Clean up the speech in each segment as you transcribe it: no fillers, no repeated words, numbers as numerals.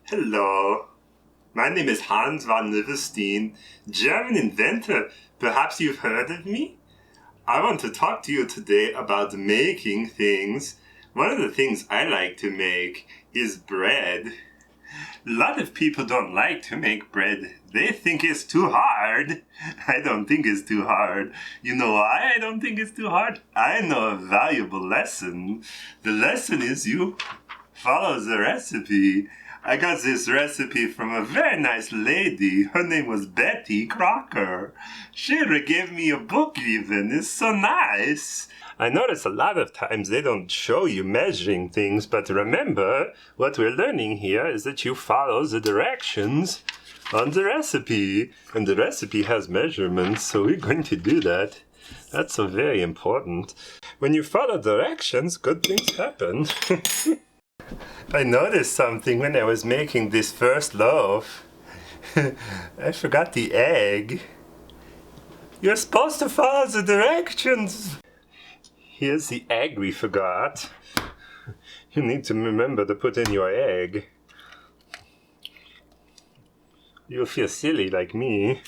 Hello, my name is Hans Von Liverstein, German inventor. Perhaps you've heard of me? I want to talk to you today about making things. One of the things I like to make is bread. A lot of people don't like to make bread. They think it's too hard. I don't think it's too hard. You know why I don't think it's too hard? I know a valuable lesson. The lesson is you follow the recipe. I got this recipe from a very nice lady. Her name was Betty Crocker. She gave me a book even. It's so nice. I notice a lot of times they don't show you measuring things, but remember, what we're learning here is that you follow the directions on the recipe. And the recipe has measurements, so we're going to do that. That's so very important. When you follow directions, good things happen. I noticed something when I was making this first loaf. I forgot the egg. You're supposed to follow the directions. Here's the egg we forgot. You need to remember to put in your egg. You'll feel silly like me.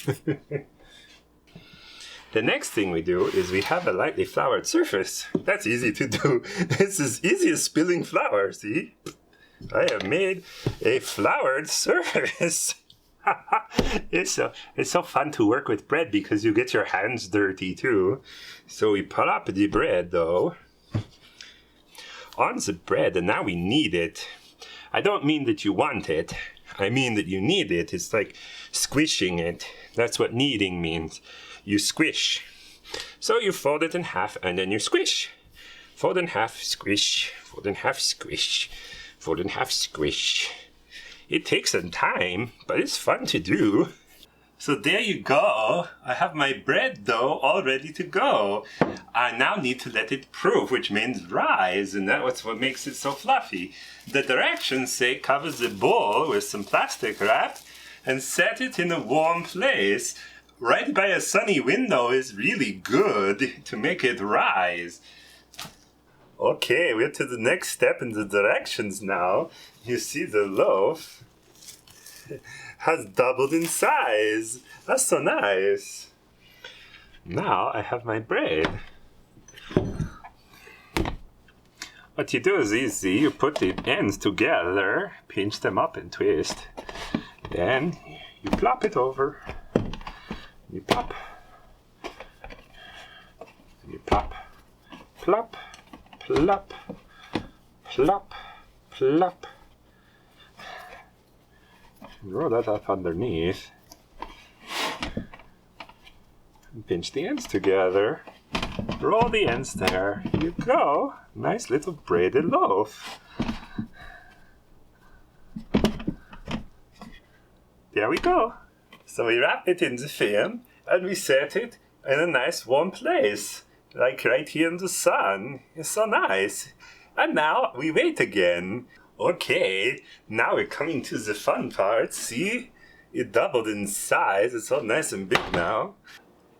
The next thing we do is we have a lightly floured surface. That's easy to do. It's as easy as spilling flour, see? I have made a floured surface. It's so fun to work with bread because you get your hands dirty too. So we put up the bread though. On the bread, and now we knead it. I don't mean that you want it. I mean that you knead it. It's like squishing it. That's what kneading means. You squish. So you fold it in half and then you squish. Fold in half, squish. Fold in half, squish. Fold in half, squish. It takes some time, but it's fun to do. So there you go. I have my bread dough all ready to go. I now need to let it proof, which means rise, and that's what makes it so fluffy. The directions say cover the bowl with some plastic wrap and set it in a warm place. Right by a sunny window is really good to make it rise. Okay, we're to the next step in the directions now. You see the loaf has doubled in size. That's so nice. Now I have my bread. What you do is easy. You put the ends together, pinch them up and twist. Then you plop it over. You plop. You plop. Plop. Plop. Plop. Plop. Roll that up underneath. And pinch the ends together. Roll the ends there. Here you go. Nice little braided loaf. There we go. So we wrap it in the film and we set it in a nice warm place. Like right here in the sun. It's so nice. And now we wait again. Okay, now we're coming to the fun part. See? It doubled in size. It's all nice and big now.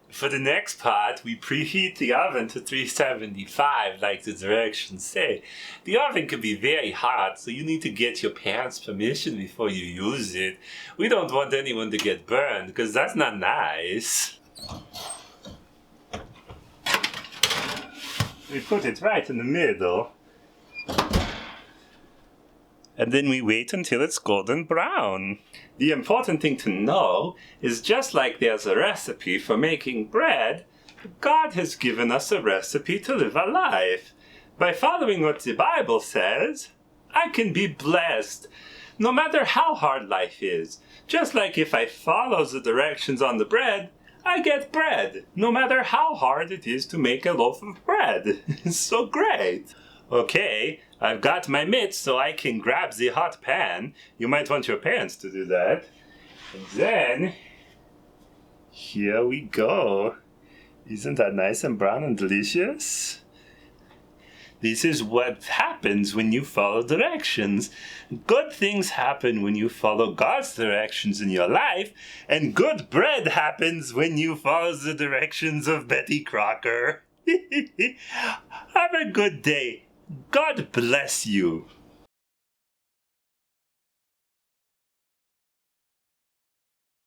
For the next part, we preheat the oven to 375, like the directions say. The oven can be very hot, so you need to get your parents' permission before you use it. We don't want anyone to get burned, because that's not nice. We put it right in the middle. And then we wait until it's golden brown. The important thing to know is just like there's a recipe for making bread, God has given us a recipe to live a life. By following what the Bible says, I can be blessed, no matter how hard life is. Just like if I follow the directions on the bread, I get bread, no matter how hard it is to make a loaf of bread. It's so great. Okay, I've got my mitts so I can grab the hot pan. You might want your parents to do that. And then, here we go. Isn't that nice and brown and delicious? This is what happens when you follow directions. Good things happen when you follow God's directions in your life, and good bread happens when you follow the directions of Betty Crocker. Have a good day. God bless you.